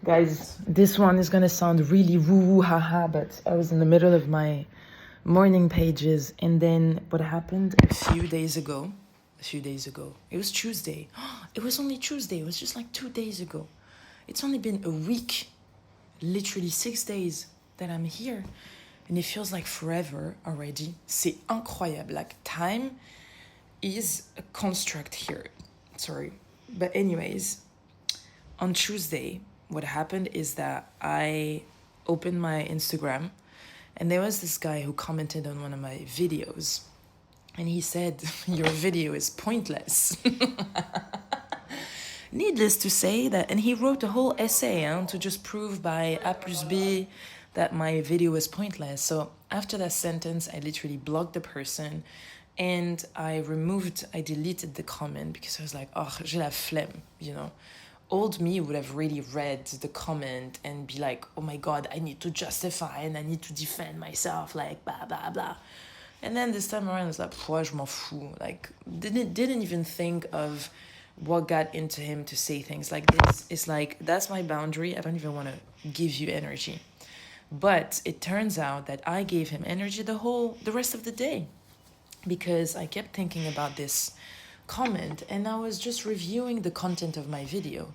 Guys, this one is gonna sound really woo-woo haha, but I was in the middle of my morning pages, and then what happened a few days ago, it was Tuesday. It was only Tuesday, it was just like 2 days ago. It's only been a week, literally 6 days that I'm here, and it feels like forever already. C'est incroyable, like time is a construct here. Sorry. But anyways, on Tuesday, what happened is that I opened my Instagram and there was this guy who commented on one of my videos and he said, your video is pointless. Needless to say that, and he wrote a whole essay to just prove by A plus B that my video was pointless. So after that sentence, I literally blocked the person and I deleted the comment because I was like, oh, j'ai la flemme, you know. Old me would have really read the comment and be like, oh my God, I need to justify and I need to defend myself, like, blah, blah, blah. And then this time around, I was like, je m'en fous. Like, didn't even think of what got into him to say things like this. It's like, that's my boundary. I don't even want to give you energy. But it turns out that I gave him energy the rest of the day because I kept thinking about this comment and I was just reviewing the content of my video.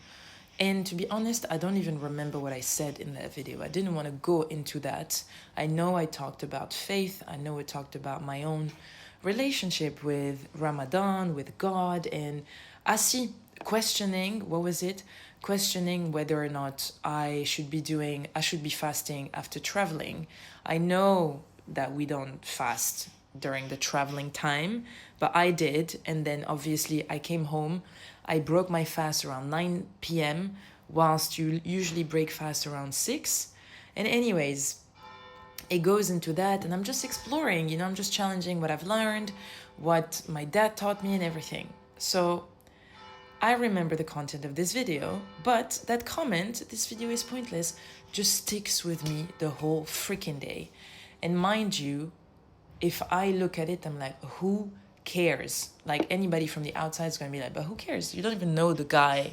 And to be honest, I don't even remember what I said in that video. I didn't want to go into that. I know I talked about faith. I know I talked about my own relationship with Ramadan, with God, and questioning whether or not I should be fasting after traveling. I know that we don't fast during the traveling time, but I did. And then obviously I came home. I broke my fast around 9 p.m. whilst you usually break fast around 6. And anyways, it goes into that and I'm just exploring, I'm just challenging what I've learned, what my dad taught me and everything. So I remember the content of this video, but that comment, this video is pointless, just sticks with me the whole freaking day. And mind you, if I look at it, I'm like, who cares? Like anybody from the outside is going to be like, but who cares? You don't even know the guy.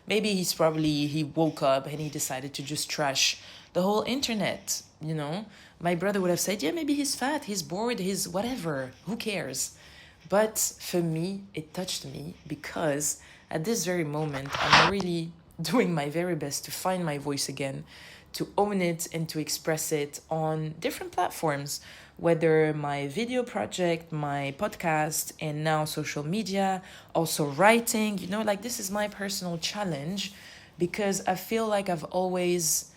Maybe he woke up and he decided to just trash the whole internet, My brother would have said, yeah, maybe he's fat, he's bored, he's whatever. Who cares? But for me, it touched me because at this very moment, I'm really doing my very best to find my voice again, to own it and to express it on different platforms, whether my video project, my podcast, and now social media, also writing, this is my personal challenge because I feel like I've always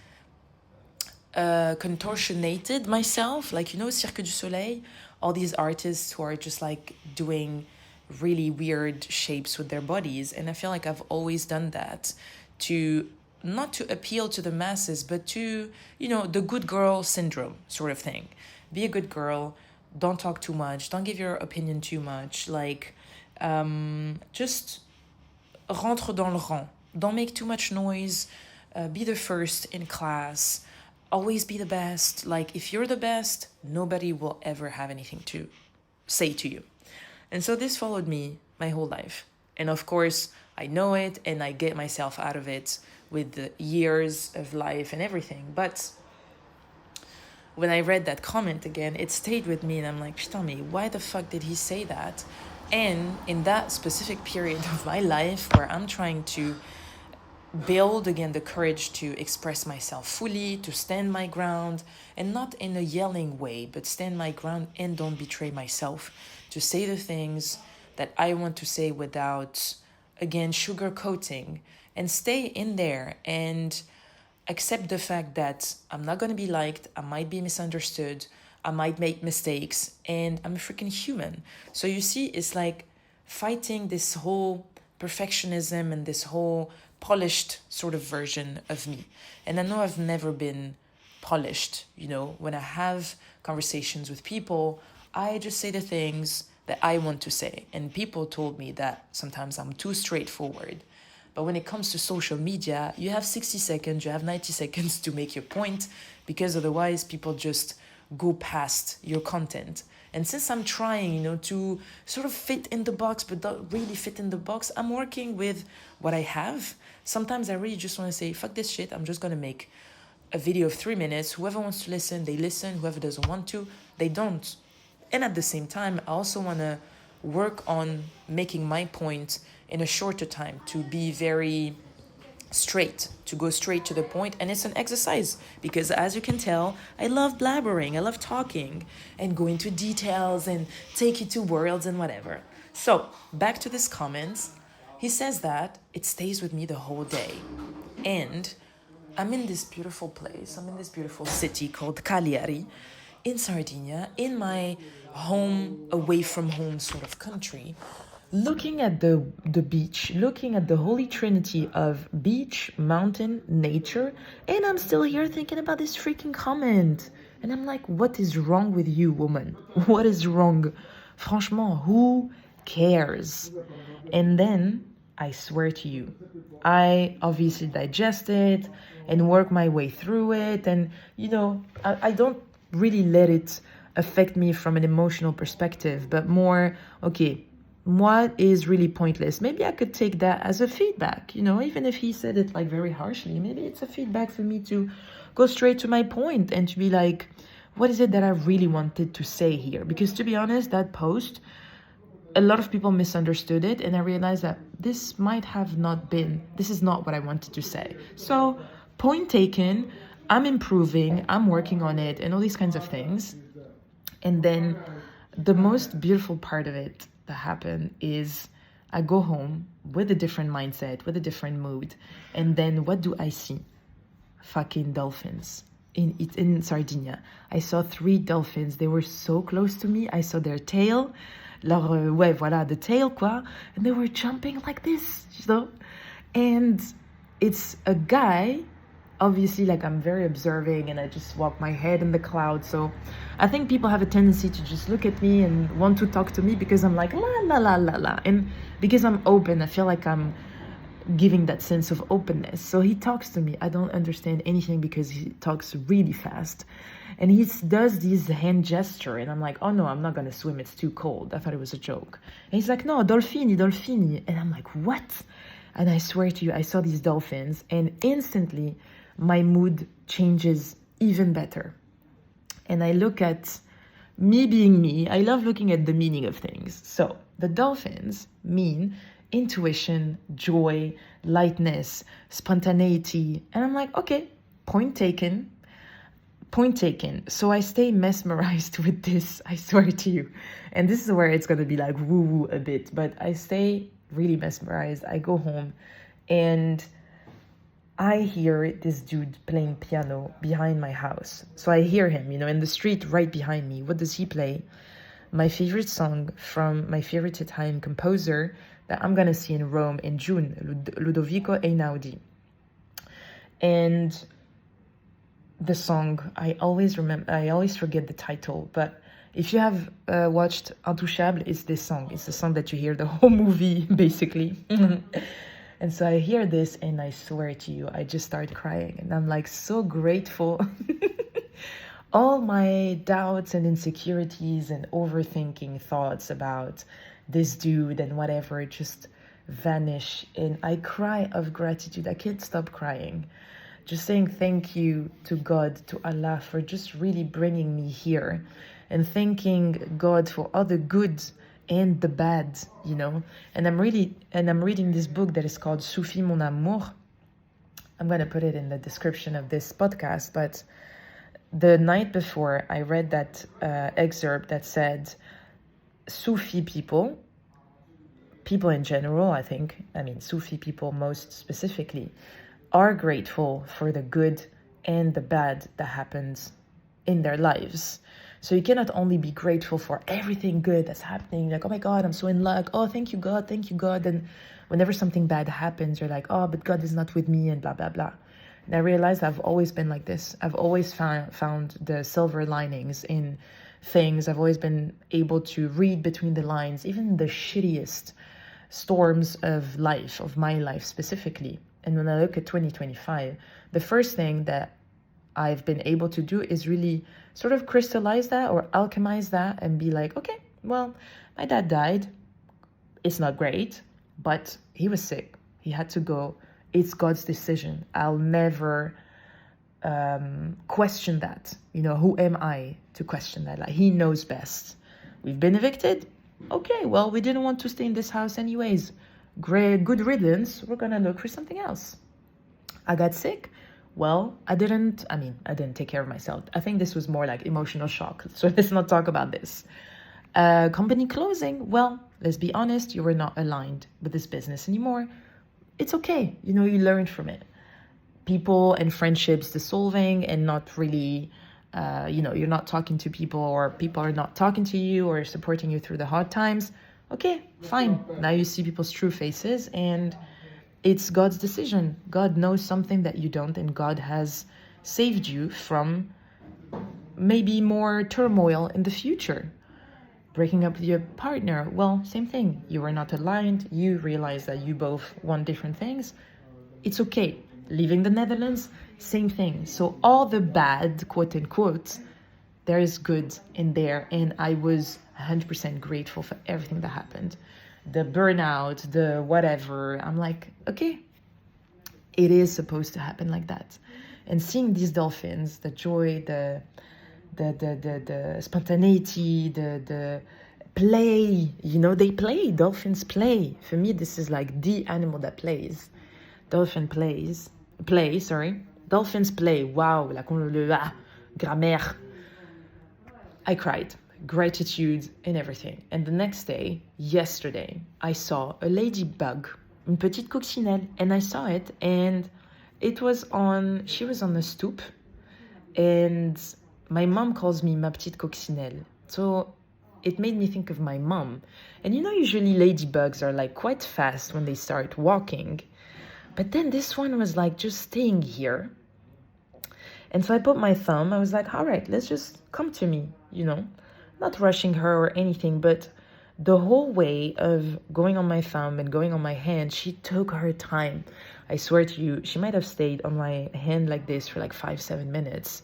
contortionated myself, Cirque du Soleil, all these artists who are just like doing really weird shapes with their bodies. And I feel like I've always done that not to appeal to the masses, but to, the good girl syndrome sort of thing. Be a good girl, don't talk too much, don't give your opinion too much, just rentre dans le rang. Don't make too much noise, be the first in class, always be the best. Like, if you're the best, nobody will ever have anything to say to you. And so this followed me my whole life. And of course, I know it and I get myself out of it with the years of life and everything. But when I read that comment again, it stayed with me and I'm like, tell me, why the fuck did he say that? And in that specific period of my life where I'm trying to build again the courage to express myself fully, to stand my ground, and not in a yelling way, but stand my ground and don't betray myself, to say the things that I want to say without, again, sugarcoating, and stay in there and accept the fact that I'm not going to be liked, I might be misunderstood, I might make mistakes, and I'm a freaking human. So you see, it's like fighting this whole perfectionism and this whole polished sort of version of me. And I know I've never been polished, when I have conversations with people, I just say the things that I want to say. And people told me that sometimes I'm too straightforward. But when it comes to social media, you have 60 seconds, you have 90 seconds to make your point, because otherwise people just go past your content. And since I'm trying, to sort of fit in the box, but don't really fit in the box, I'm working with what I have. Sometimes I really just want to say, fuck this shit, I'm just going to make a video of 3 minutes. Whoever wants to listen, they listen. Whoever doesn't want to, they don't. And at the same time, I also want to work on making my point in a shorter time, to be very straight, to go straight to the point. And it's an exercise because, as you can tell, I love blabbering, I love talking and go into details and take you to worlds and whatever. So back to this comment. He says that it stays with me the whole day. And I'm in this beautiful place, I'm in this beautiful city called Cagliari in Sardinia, in my home, away from home sort of country, looking at the beach, looking at the holy trinity of beach, mountain, nature, and I'm still here thinking about this freaking comment. And I'm like, what is wrong with you, woman? What is wrong? Franchement, who cares? And then, I swear to you, I obviously digest it and work my way through it. And, I don't really let it affect me from an emotional perspective, but more, okay, what is really pointless? Maybe I could take that as a feedback, even if he said it like very harshly, maybe it's a feedback for me to go straight to my point and to be like, what is it that I really wanted to say here? Because to be honest, that post, a lot of people misunderstood it, and I realized that this is not what I wanted to say. So, point taken, I'm improving, I'm working on it, and all these kinds of things. And then the most beautiful part of it that happened is I go home with a different mindset, with a different mood. And then what do I see? Fucking dolphins in Sardinia. I saw 3 dolphins. They were so close to me. I saw their tail. The tail, quoi. And they were jumping like this, And it's a guy, obviously, like, I'm very observing and I just walk my head in the clouds. So I think people have a tendency to just look at me and want to talk to me because I'm like, la, la, la, la, la. And because I'm open, I feel like I'm giving that sense of openness. So he talks to me. I don't understand anything because he talks really fast. And he does this hand gesture. And I'm like, oh no, I'm not going to swim. It's too cold. I thought it was a joke. And he's like, no, dolfini, dolfini. And I'm like, what? And I swear to you, I saw these dolphins and instantly my mood changes even better. And I look at me being me. I love looking at the meaning of things. So the dolphins mean intuition, joy, lightness, spontaneity. And I'm like, okay, point taken. So I stay mesmerized with this, I swear to you. And this is where it's going to be like woo-woo a bit. But I stay really mesmerized. I go home and I hear this dude playing piano behind my house. So I hear him, in the street right behind me. What does he play? My favorite song from my favorite Italian composer that I'm going to see in Rome in June, Ludovico Einaudi. And the song, I always forget the title, but if you have watched Intouchable, it's this song. It's the song that you hear the whole movie, basically. And so I hear this and I swear to you, I just start crying. And I'm like so grateful. All my doubts and insecurities and overthinking thoughts about this dude and whatever just vanish. And I cry of gratitude. I can't stop crying. Just saying thank you to God, to Allah, for just really bringing me here. And thanking God for all the good and the bad, And I'm reading this book that is called Soufi mon amour. I'm going to put it in the description of this podcast. But the night before, I read that excerpt that said, Sufi people in general, Sufi people most specifically, are grateful for the good and the bad that happens in their lives. So you cannot only be grateful for everything good that's happening, like, oh my God, I'm so in luck. Oh, thank you, God. And whenever something bad happens, you're like, oh, but God is not with me and blah, blah, blah. And I realized I've always been like this. I've always found the silver linings in things. I've always been able to read between the lines, even the shittiest storms of my life specifically. And when I look at 2025, the first thing that I've been able to do is really sort of crystallize that or alchemize that and be like, okay, well, my dad died. It's not great, but he was sick. He had to go. It's God's decision. I'll never question that. Who am I to question that? Like, he knows best. We've been evicted. Okay, well, we didn't want to stay in this house anyways. Great, good riddance. We're gonna look for something else. I got sick. Well, I didn't take care of myself. I think this was more like emotional shock. So let's not talk about this. Company closing. Well, let's be honest, you were not aligned with this business anymore. It's okay. You learn from it. People and friendships dissolving and not really, you're not talking to people, or people are not talking to you or supporting you through the hard times. Okay, fine. Now you see people's true faces, and it's God's decision. God knows something that you don't, and God has saved you from maybe more turmoil in the future. Breaking up with your partner, well, same thing. You were not aligned. You realize that you both want different things. It's okay. Leaving the Netherlands, same thing. So all the bad, quote unquote, there is good in there. And I was 100% grateful for everything that happened. The burnout, the whatever. I'm like, okay, it is supposed to happen like that. And seeing these dolphins, the joy, the spontaneity, the play, they play. Dolphins play. For me, this is like the animal that plays. Dolphins play. Wow, grammaire. I cried. Gratitude and everything. And the next day, yesterday, I saw a ladybug, une petite coccinelle, and I saw it, and she was on the stoop, and my mom calls me ma petite coccinelle. So it made me think of my mom. And usually ladybugs are like quite fast when they start walking. But then this one was like just staying here. And so I put my thumb. I was like, all right, let's just come to me, Not rushing her or anything, but the whole way of going on my thumb and going on my hand, she took her time. I swear to you, she might have stayed on my hand like this for like 5-7 minutes.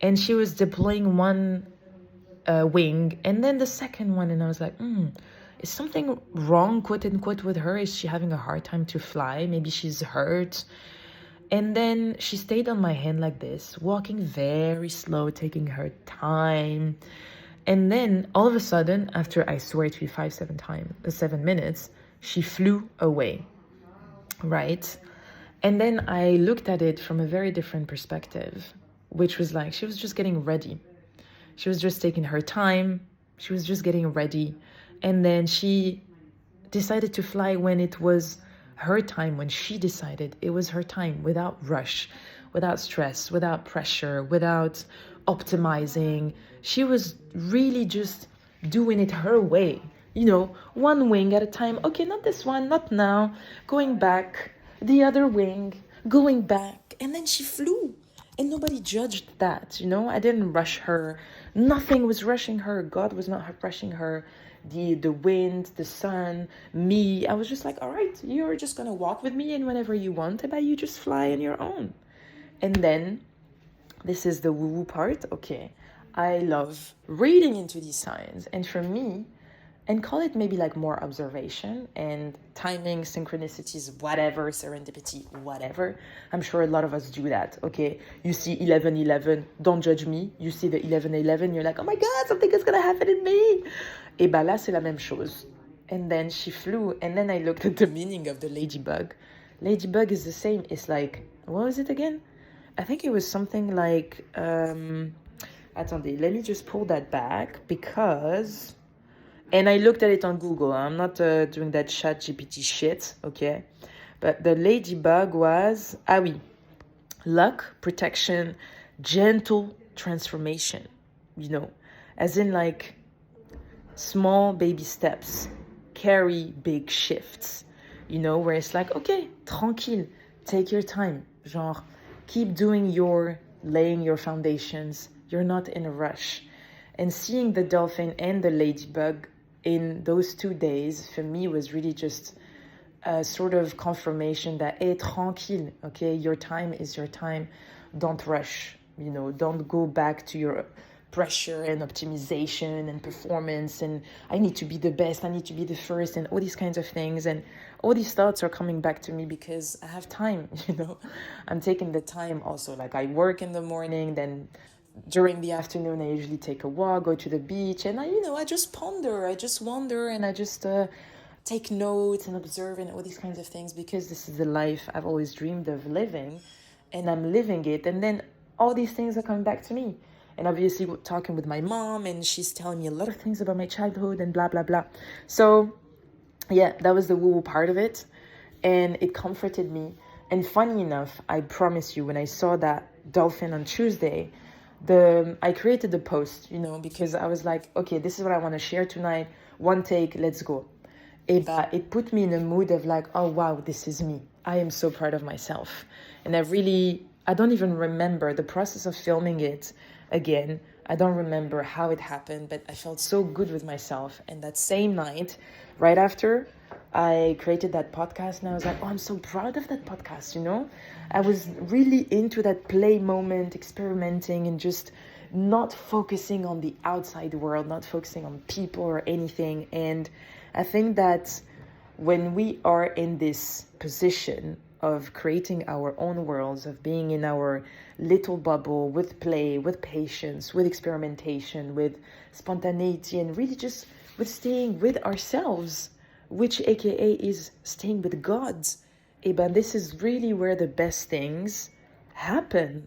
And she was deploying one wing and then the second one. And I was like, is something wrong, quote unquote, with her? Is she having a hard time to fly? Maybe she's hurt. And then she stayed on my hand like this, walking very slow, taking her time. And then all of a sudden, after I swear to you 7 minutes, she flew away, right? And then I looked at it from a very different perspective, which was like, she was just getting ready. She was just taking her time. She was just getting ready. And then she decided to fly when it was her time, when she decided it was her time, without rush, without stress, without pressure, without optimizing. She was really just doing it her way, one wing at a time. Okay, not this one, not now. Going back, the other wing, going back. And then she flew. And nobody judged that, I didn't rush her. Nothing was rushing her. God was not rushing her. The wind, the sun, me. I was just like, all right, you're just going to walk with me, and whenever you want, about you just fly on your own. And then, this is the woo-woo part. Okay, I love reading into these signs. And for me, and call it maybe like more observation and timing, synchronicities, whatever, serendipity, whatever. I'm sure a lot of us do that, okay? You see 11:11, don't judge me. You see the 11:11, you're like, oh my God, something is gonna happen in me. Et ben là, c'est la même chose. And then she flew, and then I looked at the meaning of the ladybug. Ladybug is the same. It's like, what was it again? I think it was something like, attendez, let me just pull that back because... And I looked at it on Google. I'm not doing that chat GPT shit, okay? But the ladybug was, luck, protection, gentle transformation, as in like small baby steps carry big shifts, where it's like, okay, tranquille, take your time, genre, keep laying your foundations. You're not in a rush. And seeing the dolphin and the ladybug in those 2 days, for me, was really just a sort of confirmation that, hey, tranquille, okay? Your time is your time. Don't rush. you know, don't go back to your pressure and optimization and performance and I need to be the best, I need to be the first, and all these kinds of things. And all these thoughts are coming back to me because I have time, you know. I'm taking the time also. Like, I work in the morning, then during the afternoon I usually take a walk, go to the beach, and I just ponder, I just wonder, and I just take notes and observe and all these kinds of things, because this is the life I've always dreamed of living, and I'm living it. And then all these things are coming back to me. And obviously talking with my mom, and she's telling me a lot of things about my childhood and blah, blah, blah. So yeah, that was the woo-woo part of it. And it comforted me. And funny enough, I promise you, when I saw that dolphin on Tuesday, I created the post, you know, because I was like, okay, this is what I want to share tonight. One take, let's go. It put me in a mood of like, oh, wow, this is me. I am so proud of myself. And I don't even remember the process of filming it again. I don't remember how it happened, but I felt so good with myself. And that same night, right after, I created that podcast, and I was like, oh, I'm so proud of that podcast, you know? I was really into that play moment, experimenting, and just not focusing on the outside world, not focusing on people or anything. And I think that when we are in this position of creating our own worlds, of being in our little bubble with play, with patience, with experimentation, with spontaneity, and really just with staying with ourselves, which aka is staying with God, this is really where the best things happen.